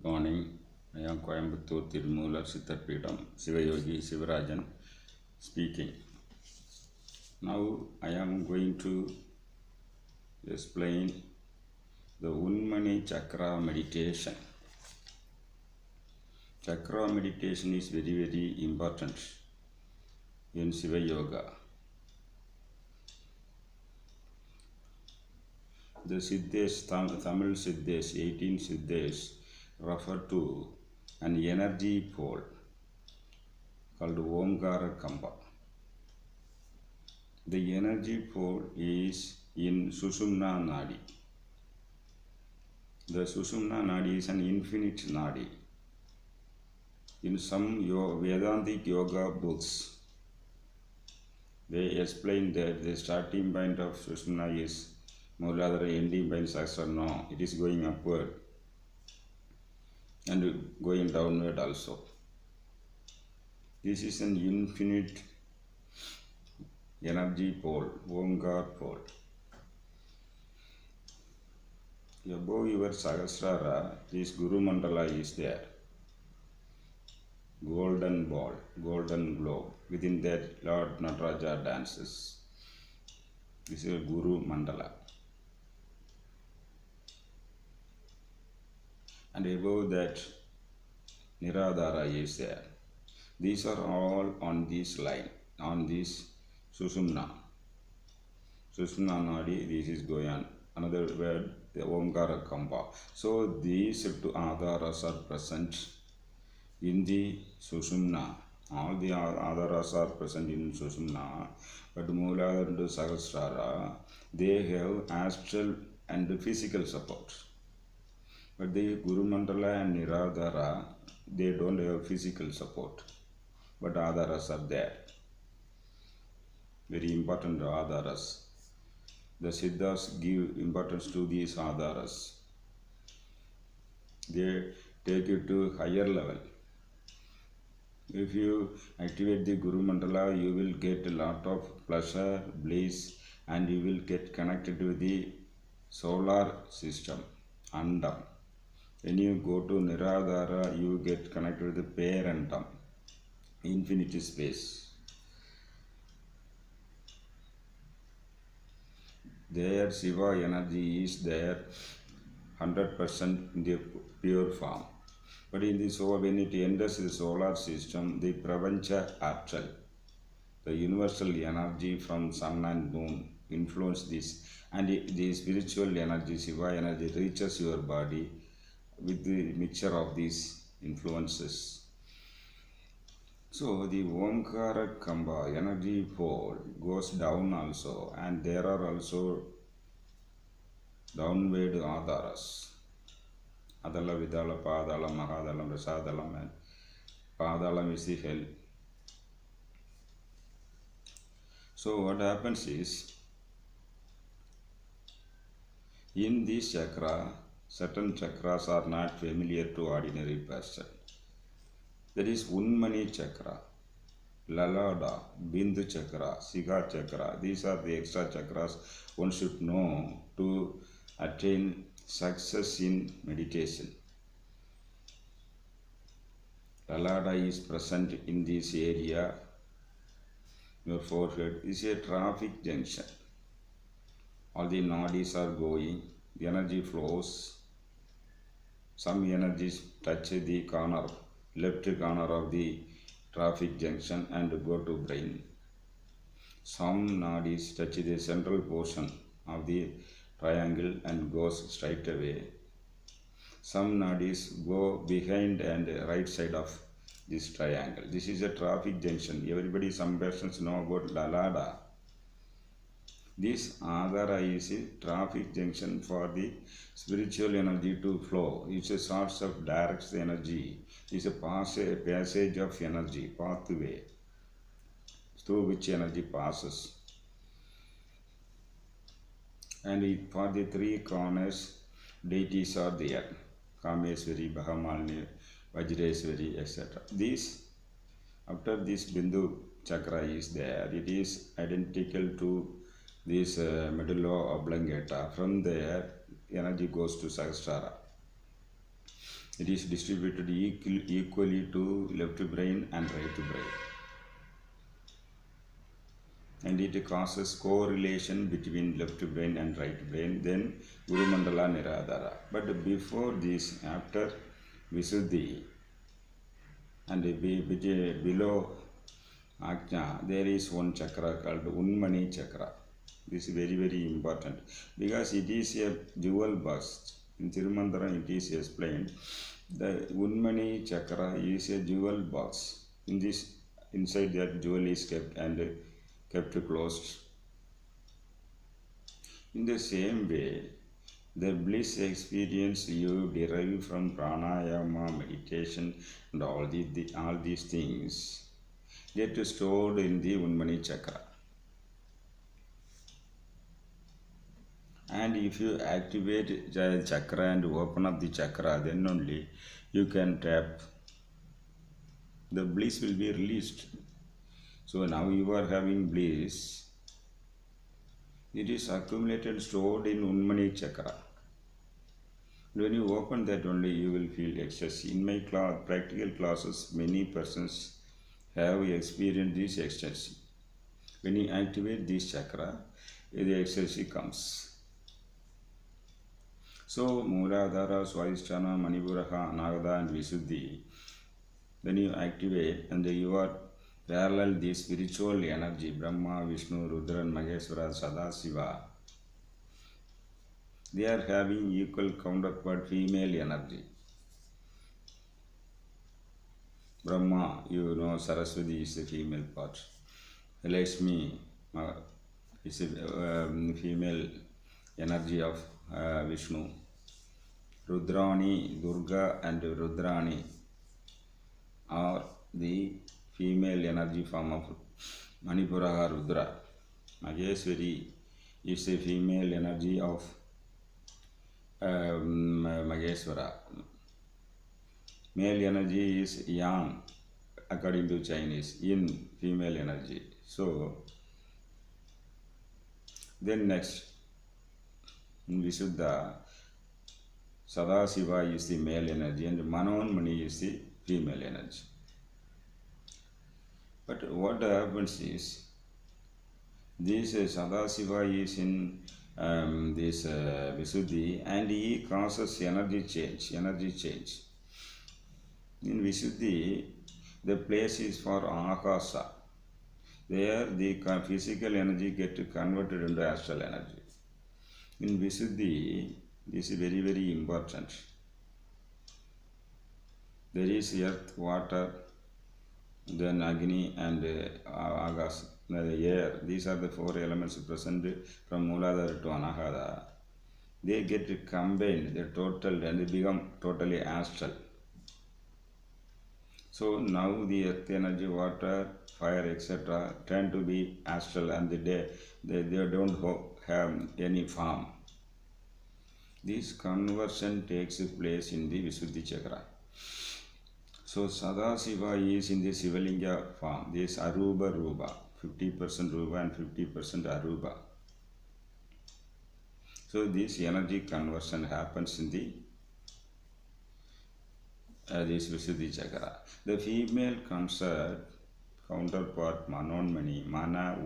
Good morning. I am Coimbatore Tirumular Sittarpeedam Sivayogi Sivarajan speaking. Now I am going to explain the Unmani chakra meditation. Chakra meditation is very important in Siva Yoga. The Siddhas, Tamil Siddhas, 18 Siddhas refer to an energy pole called Omkara Kamba. The energy pole is in Sushumna Nadi. The Sushumna Nadi is an infinite Nadi. In some Vedantic yoga books, they explain that the starting point of Sushumna is Muladhara, ending point Sahasrara. No, it is going upward and going downward also. This is an infinite energy pole, Omkar pole. Above your Sahasrara, this Guru Mandala is there. Golden ball, golden globe. Within that, Lord Nataraja dances. This is a Guru Mandala. And above that, Niradhara is there. These are all on this line, on this Sushumna. Sushumna Nadi, this is going on. Another word, the Omkara Kamba. So these two Adharas are present in the Sushumna. All the Adharas are present in Sushumna. But Muladhara and Sahasrara, they have astral and physical support. But the Guru Mandala and Niradhara, they don't have physical support. But Adharas are there. Very important Adharas. The Siddhas give importance to these Adharas. They take you to higher level. If you activate the Guru Mandala, you will get a lot of pleasure, bliss, and you will get connected with the solar system, Andam. When you go to Niradhara, you get connected with the Parentam, infinity space. There Shiva energy is there 100% in the pure form. But in the soul, when it enters the solar system, the Prapancha Archal, the universal energy from sun and moon influence this, and the spiritual energy, Shiva energy, reaches your body with the mixture of these influences. So the Omkara Kamba energy pole goes down also, and there are also downward Adharas. Adala, Vidala, Padala, Mahadalam, Rasadalam, and Padalam is the hell. So what happens is, in this chakra, certain chakras are not familiar to ordinary person. That is Unmani chakra, Lalada, Bindu chakra, Siga chakra. These are the extra chakras one should know to attain success in meditation. Lalada is present in this area. Your forehead is a traffic junction. All the nadis are going, the energy flows. Some energies touch the corner, left corner of the traffic junction and go to brain. Some nadis touch the central portion of the triangle and goes straight away. Some nadis go behind and right side of this triangle. This is a traffic junction. Everybody, some persons know about Lalada. This Adhara is a traffic junction for the spiritual energy to flow. It's a source of direct energy. It's a passage of energy, pathway through which energy passes. And for the three corners, deities are there. Kameswari, Bahamalni, Vajreswari, etc. This, after this Bindu chakra is there, it is identical to this medulla oblongata. From there, energy goes to Sahasrara. It is distributed equally to left brain and right brain. And it causes correlation between left brain and right brain, then Guru Mandala Niradhara. But before this, after Visuddhi, and below Ajna, there is one chakra called Unmani chakra. This is very, very important because it is a jewel box. In Tirumandara, it is explained. The Unmani chakra is a jewel box. Inside that jewel is kept and kept closed. In the same way, the bliss experience you derive from pranayama, meditation, and all these things get stored in the Unmani chakra. And if you activate the chakra and open up the chakra, then only you can tap. The bliss will be released. So now you are having bliss. It is accumulated, stored in Unmani chakra. When you open that only, you will feel ecstasy. In my practical classes, many persons have experienced this ecstasy. When you activate this chakra, the ecstasy comes. So, Mooladhara, Swadhisthana, Manipuraha, Anahata and Visuddhi, when you activate and you are parallel the spiritual energy, Brahma, Vishnu, Rudra, Maheshwara, Sadasiva, they are having equal counterpart female energy. Brahma, you know, Saraswati is the female part. Lakshmi is a female energy of Vishnu. Rudrani, Durga and Rudrani are the female energy form of Manipuraha Rudra. Maheshwari is a female energy of Maheshwara. Male energy is Yang according to Chinese, Yin female energy. So then next in Visuddha, Sadasiva is the male energy and Manonmani is the female energy. But what happens is, this Sadasiva is in this Visuddhi and he causes energy change. In Visuddhi, the place is for Akasa. There the physical energy gets converted into astral energy. In Visuddhi, this is very, very important. There is earth, water, then Agni and Agas, the air. These are the four elements present from Mooladhara to Anahata. They get combined, they total and they become totally astral. So now the earth energy, water, fire, etc. tend to be astral and they don't have any form. This conversion takes place in the Visuddhi chakra. So Sadasiva is in the Sivalinga form. This Aruba Ruba, 50% Ruba and 50% Aruba. So this energy conversion happens in the this Visuddhi chakra. The female counterpart Manonmani, Mana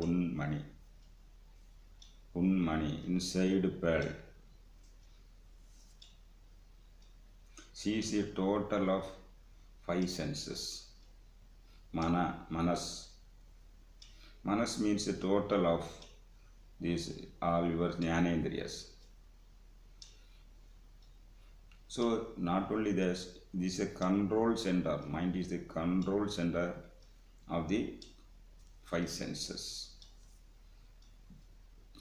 Unmani, inside pearl. She is a total of 5 senses. Manas. Manas means a total of these all your jnanendriyas. So not only this is a control center. Mind is the control center of the 5 senses.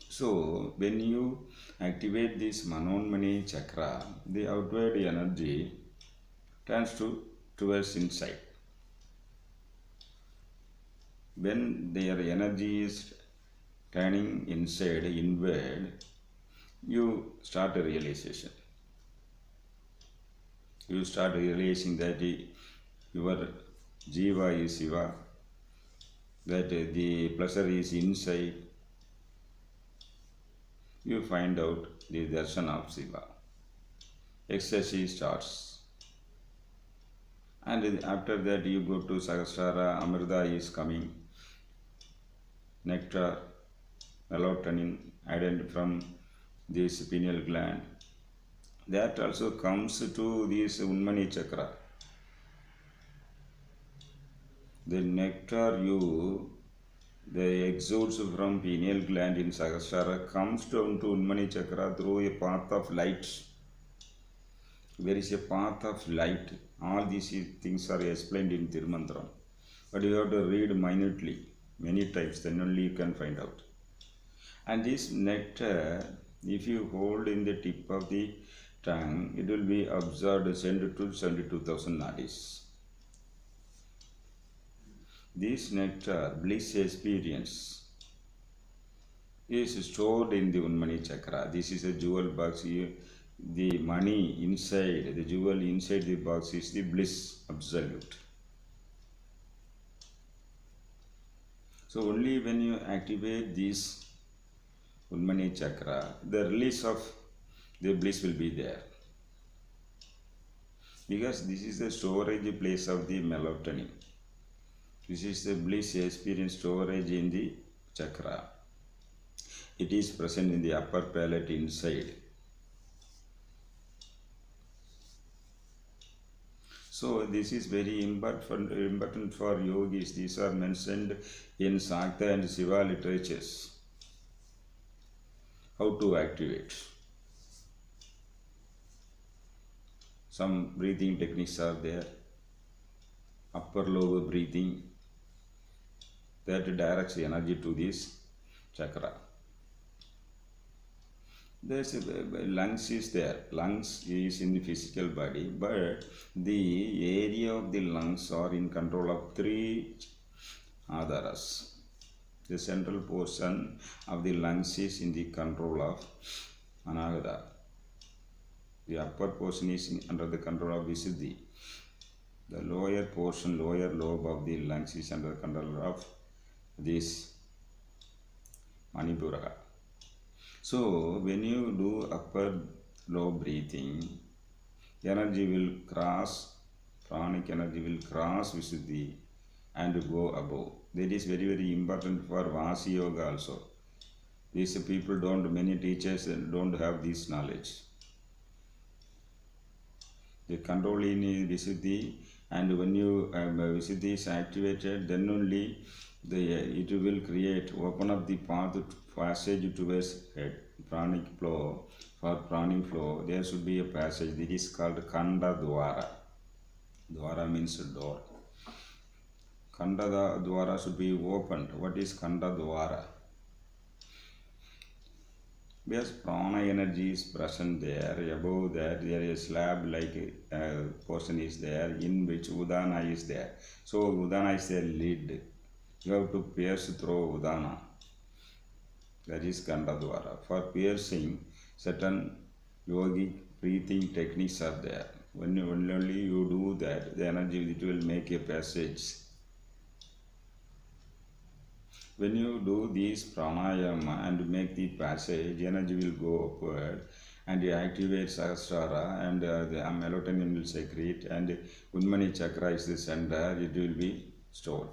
So when you activate this Manonmani chakra, the outward energy turns towards inside. When their energy is turning inside, inward, you start a realization. You start realizing that your Jiva is Shiva, that the pleasure is inside. You find out the darshan of Shiva. Ecstasy starts. And after that you go to Sahasrara, Amrita is coming, nectar, melatonin added from this pineal gland. That also comes to this Unmani chakra. The nectar the exudes from pineal gland in Sahasrara comes down to Unmani chakra through a path of light. There is a path of light. All these things are explained in Tirumantram. But you have to read minutely, many times, then only you can find out. And this nectar, if you hold in the tip of the tongue, it will be absorbed 72,000 nadis. This nectar, bliss experience, is stored in the Unmani chakra. This is a jewel box. The money inside, the jewel inside the box is the bliss absolute. So only when you activate this Unmani chakra, the release of the bliss will be there. Because this is the storage place of the melatonin. This is the bliss experience storage in the chakra. It is present in the upper palate inside. So this is very important for yogis. These are mentioned in Shakta and Shiva literatures. How to activate. Some breathing techniques are there. Upper lower breathing that directs the energy to this chakra. There's lungs is there. Lungs is in the physical body, but the area of the lungs are in control of 3 adharas. The central portion of the lungs is in the control of Anahata. The upper portion is under the control of Visuddhi. The lower portion, lower lobe of the lungs is under the control of this Manipura. So when you do upper low breathing, energy will cross, pranic energy will cross Visuddhi and go above. That is very, very important for Vasi Yoga also. These people many teachers don't have this knowledge. The controlling is Visuddhi, and when you Visuddhi is activated, then only it will open up the passage towards pranic flow. For pranic flow, there should be a passage. This is called Kanda Dwara. Dwara means door. Kanda Dwara should be opened. What is Kanda Dwara? Because prana energy is present there. Above that, there is a slab like portion is there in which Udana is there. So Udana is a lid. You have to pierce through Udana. That is Kanda Dwara. For piercing, certain yogic breathing techniques are there. When only you do that, the energy it will make a passage. When you do this pranayama and make the passage, energy will go upward and you activate Sahasrara, and the melatonin will secrete, and Unmani chakra is the center, it will be stored.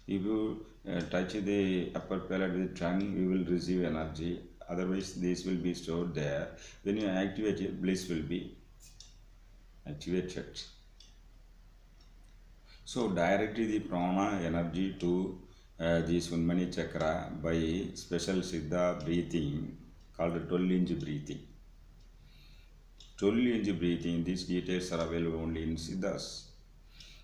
If you touch the upper palate with tongue, you will receive energy. Otherwise, this will be stored there. When you activate it, bliss will be activated. So, directly the prana energy to this Unmani chakra by special Siddha breathing called 12-inch breathing. 12-inch breathing, these details are available only in Siddhas.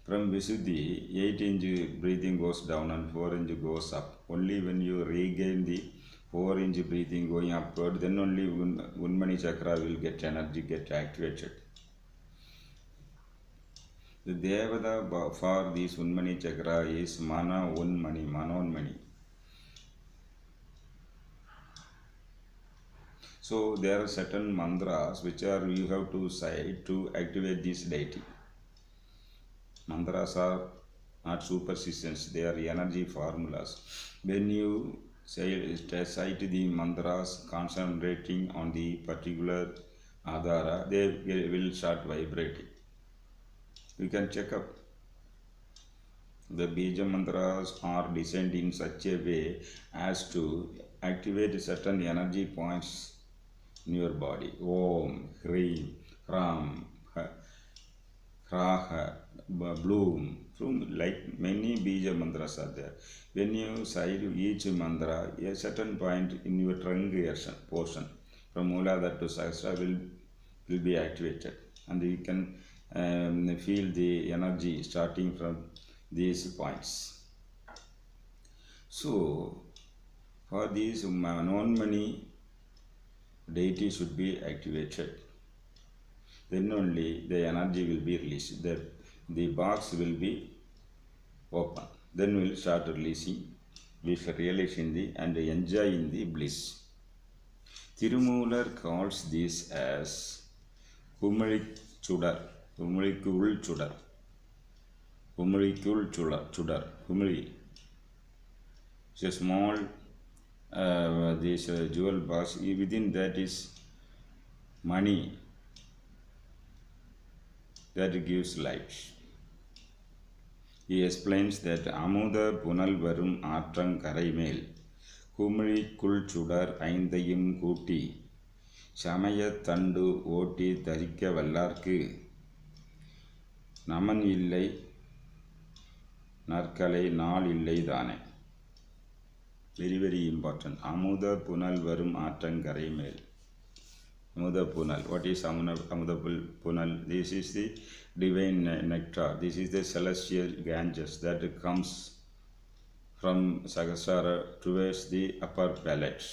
From Visuddhi, 8-inch breathing goes down and 4-inch goes up. Only when you regain the 4-inch breathing going upward, then only Unmani chakra will get energy, get activated. The Devata for this Unmani chakra is Mana Unmani, Manonmani. So there are certain mantras which you have to say to activate this deity. Mantras are not superstitions, they are energy formulas. When you cite the mantras concentrating on the particular adhara, they will start vibrating. You can check up. The Bija mantras are designed in such a way as to activate certain energy points in your body. Om, Hrim, Ram, Kraha, Bloom. Like many Bija mantras are there. When you say each mantra, a certain point in your trunk portion from Mooladhara to Sahasrara will be activated, and you can feel the energy starting from these points. So, for these non-money, deity should be activated. Then only the energy will be released. The box will be open. Then we will start releasing. We shall realize and enjoy in the bliss. Tirumular calls this as Humalik Chudar. Humalikul Chudar. Humalikul Chudar. Humali. It's a small this jewel box. Within that is money that gives life. He explains that Amuda Punal Varum Atrang Karaimel Humri Kul Chudar Aindayim Kuti Samaya Tandu Oti Tarika Vallarku Naman Illai Narkalai Nal Illai Dane. Very important. Amuda Punal Varum Atrang Karaimel. Amuda Punal. What is Amuda Punal? This is the divine nectar. This is the celestial Ganges that comes from Sahasrara towards the upper palate.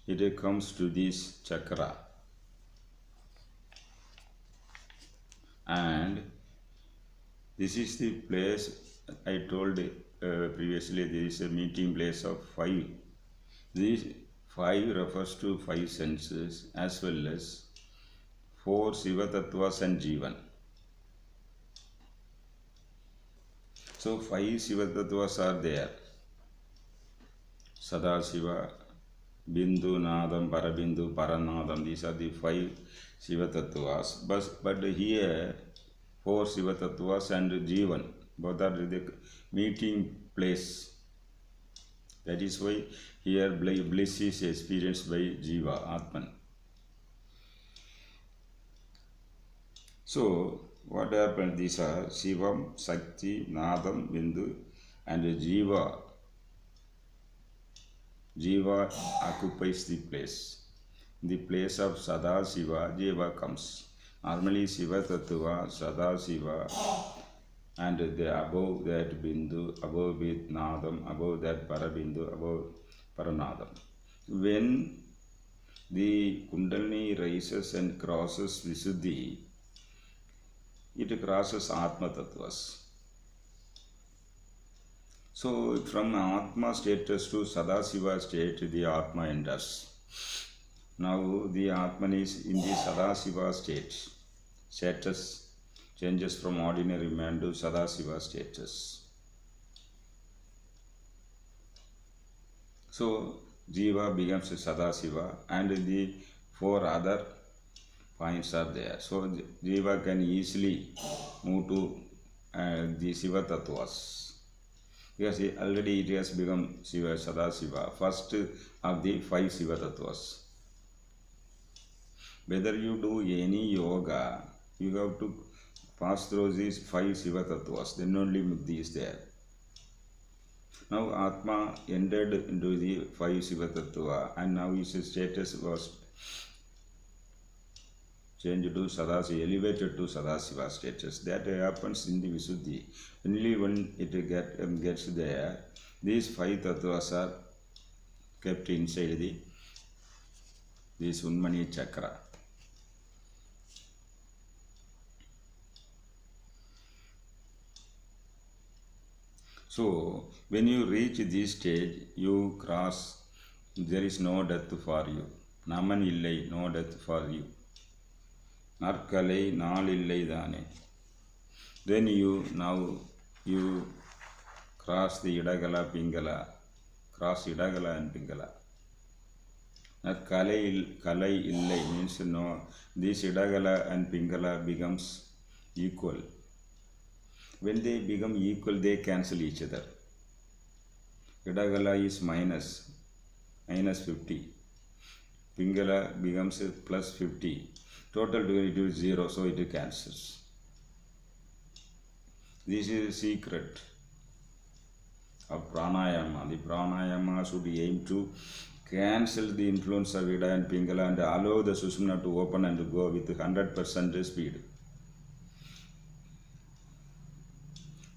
It comes to this chakra, and this is the place I told previously. There is a meeting place of 5. These 5 refers to 5 senses as well as 4 Shiva Tattvas and Jivan. So 5 Shiva Tattvas are there. Sadashiva, Bindu, Nadam, Parabindu, Paranadam. These are the 5 Shiva Tattvas. But here 4 Shiva Tattvas and Jivan, both are the meeting place. That is why here bliss is experienced by Jiva, Atman. So, what happened? These are Shivam, Sakti, Nadam, Bindu, and Jiva. Jiva occupies the place. In the place of Sadashiva, Jiva comes. Normally, Shiva Tattva, Sadashiva, and above that Bindu, above with Nadam, above that Parabindu, above Paranadam. When the Kundalini rises and crosses Visuddhi, it crosses Atma Tattvas. So from Atma status to Sadashiva state, the Atma enters. Now the Atman is in the Sadashiva state. Status changes from ordinary man to Sadashiva status. So Jiva becomes Sadashiva, and the 4 other points are there. So Jiva can easily move to the Shiva Tattvas, because already it has become Shiva Sadashiva, first of the 5 Shiva Tattvas. Whether you do any yoga, you have to pass through these 5 Shiva Tattvas, then only Mukti is there. Now Atma entered into the 5 Shiva Tattva, and now his status was changed to Sadashiva, elevated to Sadashiva status. That happens in the Visuddhi. Only when it gets there, these 5 Tattvas are kept inside this Unmani chakra. So, when you reach this stage, you cross, there is no death for you. Naman illai, no death for you. Narkalai, naal illai dane. Then you cross the Idagala, Pingala, cross Idagala and Pingala. That Kalai illai means no, this Idagala and Pingala becomes equal. When they become equal, they cancel each other. Idagala is minus 50. Pingala becomes plus 50. Total to is 0, so it cancels. This is the secret of pranayama. The pranayama should aim to cancel the influence of Ida and Pingala and allow the Sushumna to open and go with 100% speed.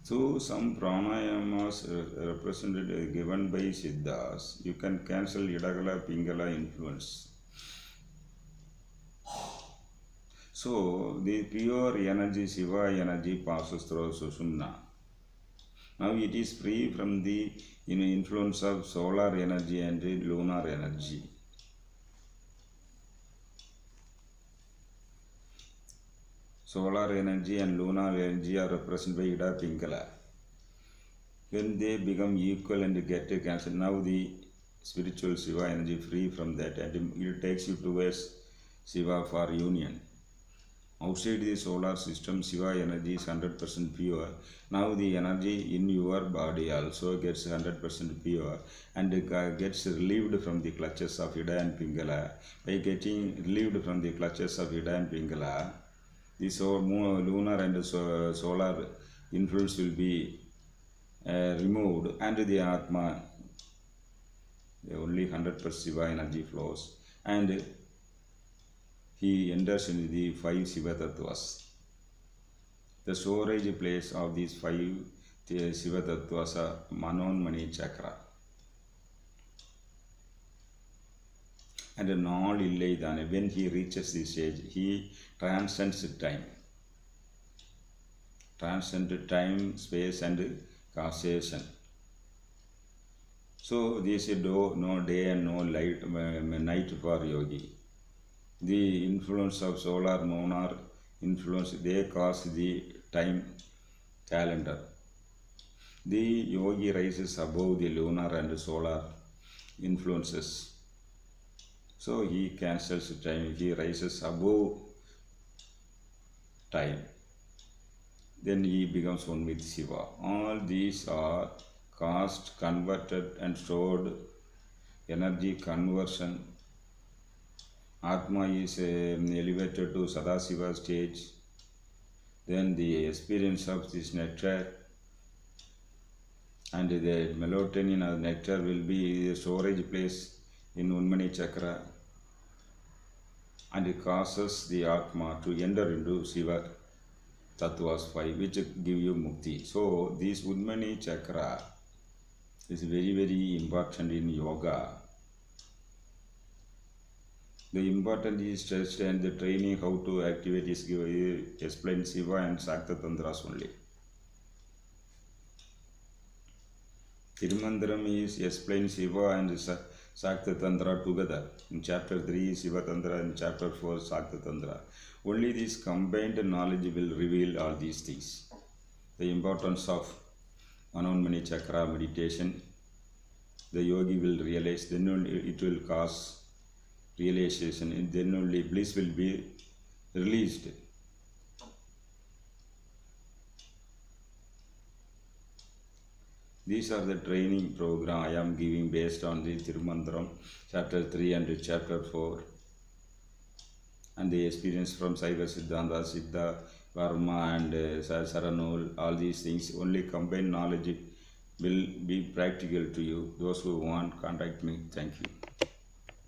So some pranayamas represented given by Siddhas, you can cancel Idagala Pingala influence. So the pure energy, Shiva energy passes through Sushumna. Now it is free from the influence of solar energy and lunar energy. Solar energy and lunar energy are represented by Ida Pingala. When they become equal and get cancelled, now the spiritual Shiva energy free from that and it takes you towards Shiva for union. Outside the solar system, Shiva energy is 100% pure. Now the energy in your body also gets 100% pure and gets relieved from the clutches of Ida and Pingala. By getting relieved from the clutches of Ida and Pingala, the lunar and solar influence will be removed and the Atma, only 100% Shiva energy flows and he enters into the 5 Shiva Tattvas. The storage place of these 5 Shiva Tattvas are Unmani chakra. And when he reaches this stage, he transcends time. Transcends time, space and causation. So this is no day and no night for yogi. The influence of solar, lunar influence, they cause the time calendar. The yogi rises above the lunar and solar influences. So he cancels time, he rises above time. Then he becomes one with Shiva. All these are caused, converted and stored energy conversion. Atma is elevated to Sadasiva stage. Then the experience of this nectar and the melatonin or nectar will be the storage place in Unmani chakra and it causes the Atma to enter into Shiva Tattvas 5 which give you mukti. So this Unmani chakra is very, very important in yoga. The important is test and the training how to activate is explained Shiva and Shakta Tantras only. Tirumandram is explained Shiva and Shakta Tantra together. In chapter 3 Shiva Tantra and chapter 4 Shakta Tantra. Only this combined knowledge will reveal all these things. The importance of Unmani chakra meditation, the yogi will realize, then it will cause realization and then only bliss will be released. These are the training program I am giving based on the Tirumandram chapter 3 and chapter 4 and the experience from Saiva Siddhanta, Siddha, Varma and Saranul, all these things. Only combined knowledge will be practical to you. Those who want, contact me. Thank you.